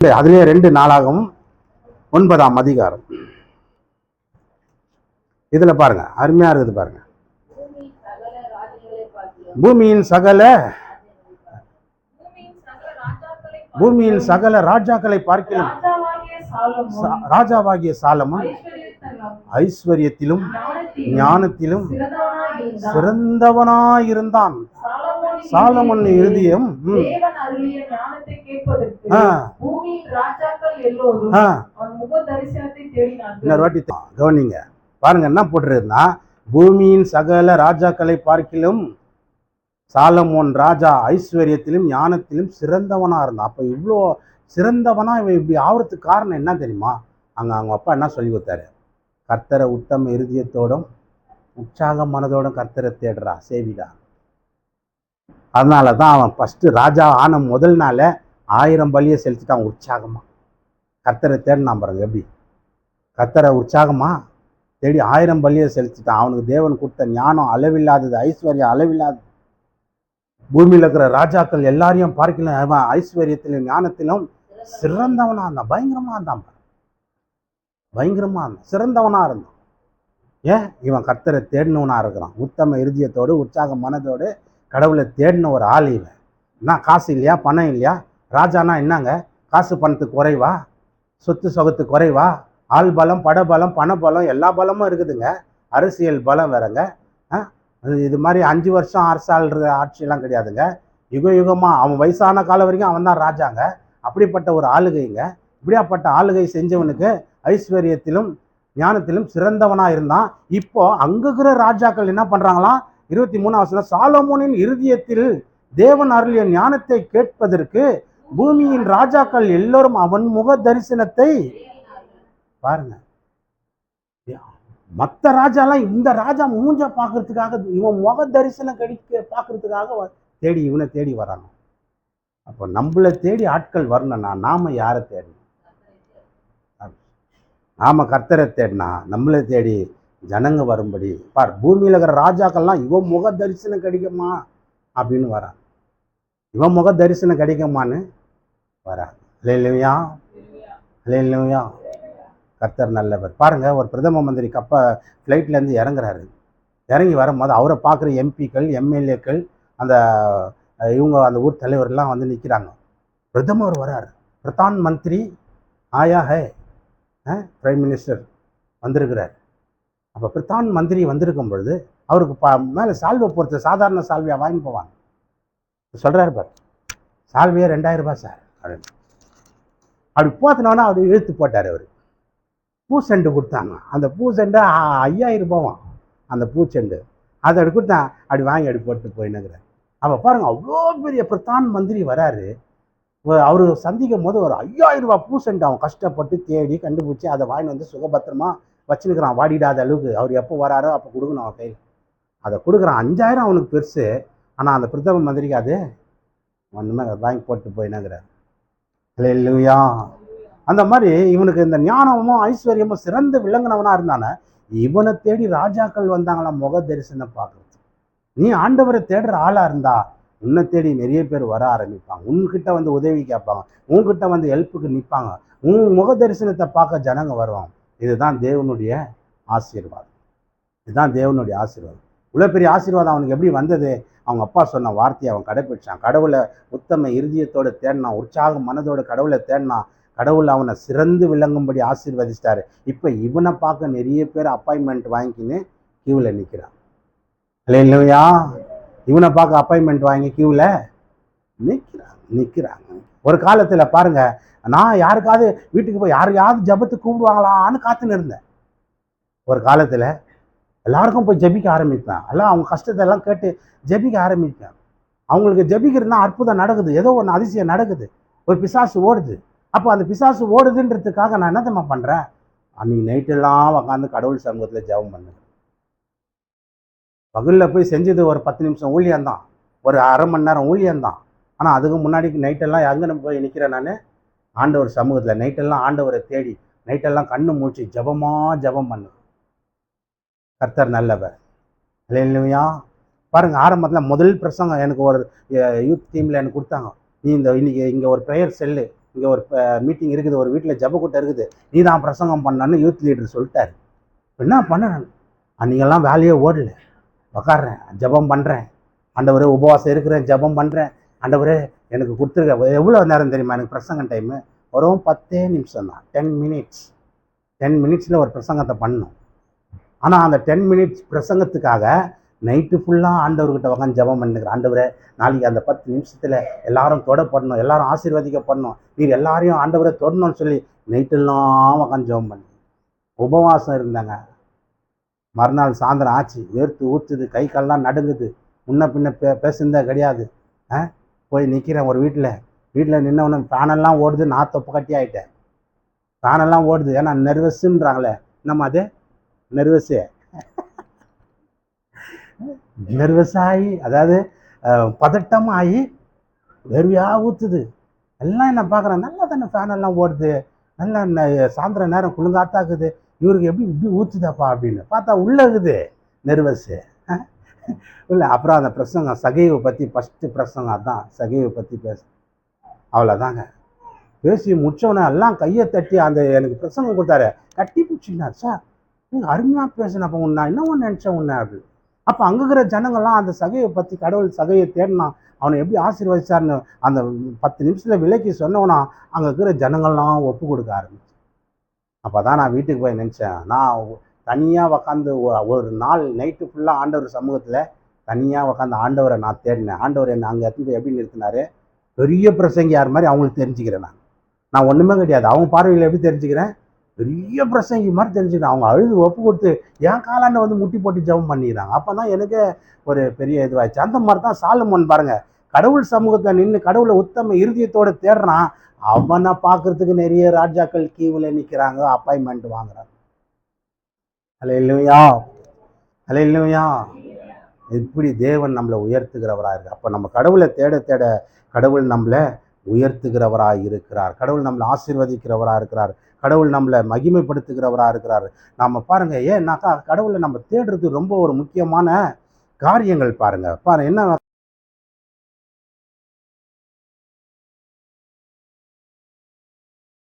அதுலேயே 2 நாளாகவும் 9ஆம் அதிகாரம். இதில் பாருங்க, அருமையாக இருக்குது பாருங்க. பூமியின் சகல ராஜாக்களை பார்க்கலாம். ராஜாவாகிய சாலமோன் ஐஸ்வர்யத்திலும் ஞானத்திலும் சிறந்தவனாயிருந்தான். சாலமோன் இருதயம் கவனிங்க பாருங்க, என்ன போட்டிருக்குன்னா, பூமியின் சகல ராஜாக்களை பார்க்கிலும் சாலமோன் ராஜா ஐஸ்வர்யத்திலும் ஞானத்திலும் சிறந்தவனா இருந்தான். அப்ப இவ்வளோ சிறந்தவனா இவன் இப்படி ஆகிறதுக்கு காரணம் என்ன தெரியுமா? அவங்க அப்பா என்ன சொல்லி கொடுத்தாரு? கர்த்தரை உத்தம இருதயத்தோடும் உற்சாக மனதோடும் கர்த்தரை தேடுறா, சேவிடா. அதனால தான் அவன் ஃபஸ்ட்டு ராஜா ஆன முதல் நாள 1000 பலியை செலுத்திட்டான் உற்சாகமா. கர்த்தரை தேடினான் பாருங்க, எப்படி கர்த்தரை உற்சாகமா தேடி 1000 பலியை செலுத்திட்டான். அவனுக்கு தேவன் கொடுத்த ஞானம் அளவில்லாதது, ஐஸ்வர்யம் அளவில்லாதது. பூமியில் இருக்கிற ராஜாக்கள் எல்லாரையும் பார்க்கல, அவன் ஐஸ்வர்யத்திலும் ஞானத்திலும் சிறந்தவனா இருந்தான். பயங்கரமா இருந்தான், பயங்கரமா இருந்தான், சிறந்தவனா இருந்தான். ஏன்? இவன் கர்த்தரை தேடினவனா இருக்கிறான். உத்தம இருதயத்தோடு உற்சாக மனதோடு கடவுளை தேடின ஒரு ஆள் இவன். என்ன காசு இல்லையா, பணம் இல்லையா? ராஜானா என்னங்க, காசு பணத்துக்கு குறைவா, சொத்து சொகத்துக்கு குறைவா? ஆள் பலம், படபலம், பணபலம், எல்லா பலமும் இருக்குதுங்க. அரசியல் பலம் வேறங்க. இது மாதிரி 5 வருஷம் அரசாள்ற ஆட்சியெல்லாம் கிடையாதுங்க. யுக யுகமா அவன் வயசான காலம் வரைக்கும் அவன் தான் ராஜாங்க. அப்படிப்பட்ட ஒரு ஆளுகைங்க. இப்படியாப்பட்ட ஆளுகை செஞ்சவனுக்கு ஐஸ்வர்யத்திலும் ஞானத்திலும் சிறந்தவனா இருந்தான். இப்போ அங்குகிற ராஜாக்கள் என்ன பண்றாங்களாம்? 23ஆம் வசனம், சாலமோனின் இருதயத்தில் தேவன் அருளிய ஞானத்தை கேட்பதற்கு பூமியின் ராஜாக்கள் எல்லோரும் அவன் முக தரிசனத்தை பாருங்க. மற்ற ராஜாலாம் இந்த ராஜா மூஞ்ச பார்க்கறதுக்காக, இவன் முக தரிசனம் பார்க்கறதுக்காக தேடி இவனை தேடி வராங்க. அப்போ நம்மளை தேடி ஆட்கள் வரணும்னா நாம யாரை தேடணும்? நாம கர்த்தரை தேடினா நம்மளை தேடி ஜனங்க வரும்படி பார். பூமியில் இருக்கிற ராஜாக்கள்லாம் இவன் முக தரிசனம் கிடைக்குமா அப்படின்னு வரான். இவன் முக தரிசனம் கிடைக்குமான்னு வரான். இல்லையா? இல்லையா? கர்த்தர் நல்லவர். பாருங்க, ஒரு பிரதம மந்திரி ஃப்ளைட்லேருந்து இறங்குறாரு. இறங்கி வரும்போது அவரை பார்க்குற எம்பிக்கள், எம்எல்ஏக்கள், அந்த இவங்க அந்த ஊர் தலைவர்லாம் வந்து நிற்கிறாங்க. பிரதமர் வராரு. பிரதான் மந்திரி ஆயா ஹே, பிரைம் மினிஸ்டர் வந்திருக்கிறார். அப்போ பிரதான் மந்திரி வந்திருக்கும் பொழுது அவருக்கு மேலே சால்வை பொறுத்த சாதாரண சால்வையாக வாங்கி போவாங்க. சொல்கிறாரு பாரு, சால்வையே 2000 ரூபாய் சார் அப்படின்னு. அப்படி போத்தினோன்னா அப்படி இழுத்து போட்டார். அவர் பூச்செண்டு கொடுத்தாங்க. அந்த பூச்செண்டு 5000 ரூபாவான் அந்த பூச்செண்டு. அதை அப்படி கொடுத்தான். அப்படி வாங்கி அப்படி போட்டு போயின்னுங்கிறார். அப்போ பாருங்க, அவ்வளோ பெரிய பிரதான் மந்திரி வராரு. அவர் சந்திக்கும் போது ஒரு 5000 ரூபாய் பூச்செண்டு அவன் கஷ்டப்பட்டு தேடி கண்டுபிடிச்சி அதை வாங்கி வந்து சுகபத்திரமா வச்சுருக்கிறான். வாடிடாத அளவுக்கு. அவர் எப்போ வராரோ அப்போ கொடுக்கணும் அவன் கையில். அதை கொடுக்குறான். 5000 அவனுக்கு பெருசு. ஆனால் அந்த பிரதம மந்திரிக்கு அது ஒன்றுமே வாங்கி போட்டு போயின்னுங்கிறார். இல்லையா? அந்த மாதிரி இவனுக்கு இந்த ஞானமும் ஐஸ்வர்யமும் சிறந்து விளங்கினவனா இருந்தானே, இவனை தேடி ராஜாக்கள் வந்தாங்களாம் முக தரிசனம் பார்க்கறது. நீ ஆண்டவரை தேடுற ஆளா இருந்தா உன்னை தேடி நிறைய பேர் வர ஆரம்பிப்பாங்க. உன்கிட்ட வந்து உதவி கேட்பாங்க, உன்கிட்ட வந்து ஹெல்ப்புக்கு நிற்பாங்க, உன் முக தரிசனத்தை பார்க்க ஜனங்க வருவாங்க. இதுதான் தேவனுடைய ஆசீர்வாதம். இதுதான் தேவனுடைய ஆசீர்வாதம். இவ்வளோ பெரிய ஆசீர்வாதம் அவனுக்கு எப்படி வந்தது? அவங்க அப்பா சொன்ன வார்த்தையை அவன் கடைப்பிடிச்சான். கடவுளை உத்தம இருதயத்தோடு தேடினான், உற்சாக மனதோடு கடவுளை தேடினான். கடவுள் அவனை சிறந்து விளங்கும்படி ஆசீர்வதிச்சிட்டாரு. இப்போ இவனை பார்க்க நிறைய பேர் அப்பாயின்மெண்ட் வாங்கிக்கின்னு கியூவில் நிற்கிறான். இல்லையா? இவனை பார்க்க அப்பாயின்மெண்ட் வாங்கி கியூவில் நிற்கிறாங்க. ஒரு காலத்தில் பாருங்க, நான் யாருக்காவது வீட்டுக்கு போய் யாரையாவது ஜபத்துக்கு கூப்பிடுவாங்களான்னு காத்துன்னு இருந்தேன். ஒரு காலத்தில் எல்லாருக்கும் போய் ஜபிக்க ஆரம்பிப்பேன். எல்லாம் அவங்க கஷ்டத்தை எல்லாம் கேட்டு ஜபிக்க ஆரம்பிப்பேன். அவங்களுக்கு ஜபிக்கிறதுனா அற்புதம் நடக்குது, ஏதோ ஒன்று அதிசயம் நடக்குது, ஒரு பிசாசு ஓடுது. அப்போ அந்த பிசாசு ஓடுதுன்றதுக்காக நான் என்ன தெரியுமா பண்ணுறேன்? அன்னைக்கு நைட்டெல்லாம் உட்காந்து கடவுள் சமூகத்தில் ஜெபம் பண்ணுங்க. பகலில் போய் செஞ்சது ஒரு 10 நிமிஷம் ஊழியம்தான், ஒரு அரை மணி நேரம் ஊழியம்தான். ஆனால் அதுக்கு முன்னாடி நைட்டெல்லாம் எங்கே போய் நிற்கிறேன் நான்? ஆண்டவர் சமூகத்தில் நைட்டெல்லாம் ஆண்டவரை தேடி நைட்டெல்லாம் கண்ணு மூச்சு ஜெபம் பண்ணு. கர்த்தர் நல்லவர். இல்லையா? பாருங்க, ஆரம்பத்தில் முதல் பிரசங்கம் எனக்கு ஒரு யூத் டீமில் எனக்கு கொடுத்தாங்க. நீ இன்னைக்கு இங்கே ஒரு ப்ரேயர் செல்லு, இங்கே ஒரு மீட்டிங் இருக்குது, ஒரு வீட்டில் ஜெபக்கூட்டம் இருக்குது, நீ தான் பிரசங்கம் பண்ணான்னு யூத் லீடர் சொல்லிட்டாரு. என்ன பண்ண நான் அன்றைக்கெல்லாம் வேலையே ஓடல, உக்காடுறேன், ஜெபம் பண்ணுறேன், ஆண்டவரே உபவாசம் இருக்கிறேன், ஜெபம் பண்ணுறேன், ஆண்டவரே எனக்கு கொடுத்துருக்க. எவ்வளோ நேரம் தெரியுமா எனக்கு பிரசங்கம் டைமு? வரும் 10 நிமிஷம் தான், 10 மினிட்ஸ். 10 மினிட்ஸில் ஒரு பிரசங்கத்தை பண்ணணும். ஆனால் அந்த 10 மினிட்ஸ் பிரசங்கத்துக்காக நைட்டு ஃபுல்லாக ஆண்டவர்கிட்ட உட்காந்து ஜெபம் பண்ணிக்கிறேன். ஆண்டவரே நாளைக்கு அந்த 10 நிமிஷத்தில் எல்லாரும் தொடப்படணும், எல்லாரும் ஆசீர்வதிக்கப்படணும், நீர் எல்லாரையும் ஆண்டவரை தொடணும்னு சொல்லி நைட்டெல்லாம் உட்காந்து ஜெபம் பண்ணி உபவாசம் இருந்தாங்க. மறுநாள் சாயந்தரம் ஆச்சு, வேர்த்து ஊற்றுது, கை கால்லாம் நடுங்குது, முன்ன பின்ன பேசுனதே கிடையாது. போய் நிற்கிறேன் ஒரு வீட்டில் நின்னவொன்னு ஃபேனெல்லாம் ஓடுது, நான் தொப்பு கட்டி ஆகிட்டேன். ஃபேனெல்லாம் ஓடுது, ஏன்னா நர்வஸ்ன்றாங்களே, என்னம்மா அது நர்வஸு, நர்வஸாகி அதாவது பதட்டமாகி வேர்வையாக ஊற்றுது. எல்லாம் என்ன பார்க்குறேன், நல்லா தானே ஃபேனெல்லாம் ஓடுது, நல்லா சாயந்தரம் நேரம் குளுங்காத்தாக்குது, இவருக்கு எப்படி இப்படி ஊற்றுதாப்பா அப்படின்னு பார்த்தா உள்ளே இருக்குது நர்வஸு இல்லை. அப்புறம் அந்த பிரசங்கம் சகைவை பற்றி, ஃபஸ்ட்டு பிரசங்கம் அதுதான், சகைவை பற்றி அவ்வளோதாங்க. பேசி முடிச்சவனே எல்லாம் கையை தட்டி அந்த எனக்கு பிரசங்கம் கொடுத்தாரு, கட்டி பிடிச்சிக்கினார். சார் நீங்கள் அருமையாக பேசினப்போ உன்னை இன்னும் நினச்சேன் உன்னை அப்படி. அப்போ அங்கே இருக்கிற ஜனங்கள்லாம் அந்த சகையை பற்றி, கடவுள் சகையை தேடினான், அவனை எப்படி ஆசீர்வதிச்சார்னு அந்த 10 நிமிஷத்தில் விலைக்கு சொன்னவனா அங்கே இருக்கிற ஜனங்கள்லாம் ஒப்பு கொடுக்க ஆரம்பிச்சு. அப்போ தான் நான் வீட்டுக்கு போய் நினச்சேன், நான் தனியாக உக்காந்து ஒரு நாள் நைட்டு ஃபுல்லாக ஆண்டவர் சமூகத்தில் தனியாக உக்காந்து ஆண்டவரை நான் தேடினேன். ஆண்டவர் என்னை அங்கே எடுத்துட்டு எப்படி நிறுத்தினார், பெரிய பிரசங்கி யார் மாதிரி அவங்களுக்கு தெரிஞ்சுக்கிறேன். நான் ஒன்றுமே கிடையாது, அவங்க பார்வையில் எப்படி தெரிஞ்சுக்கிறேன், பெரிய பிரசங்கி மாதிரி தெரிஞ்சுக்கிறேன். அவங்க அழுது ஒப்பு கொடுத்து என் காலாண்ட வந்து முட்டி போட்டு ஜெபம் பண்ணிடுறாங்க. அப்போ தான் எனக்கு ஒரு பெரிய இதுவாகிடுச்சு. அந்த மாதிரி தான் சாலமோன் பாருங்க, கடவுள் சமூகத்தில் நின்று கடவுளை உத்தம இருதயத்தோடு தேடுறான். அவனை பார்க்கறதுக்கு நிறைய ராஜாக்கள் கீவில் நிற்கிறாங்க, அப்பாயின்மெண்ட் வாங்குறாங்க. அல்லேலூயா, அல்லேலூயா. இப்படி தேவன் நம்மளை உயர்த்துகிறவராக இருக்கு. அப்போ நம்ம கடவுளை தேட தேட கடவுள் நம்மளை உயர்த்துகிறவராக இருக்கிறார், கடவுள் நம்மளை ஆசீர்வதிக்கிறவராக இருக்கிறார், கடவுள் நம்மளை மகிமைப்படுத்துகிறவராக இருக்கிறார். நம்ம பாருங்க, ஏன்னாக்கா கடவுளை நம்ம தேடுறது ரொம்ப ஒரு முக்கியமான காரியங்கள். பாருங்க என்ன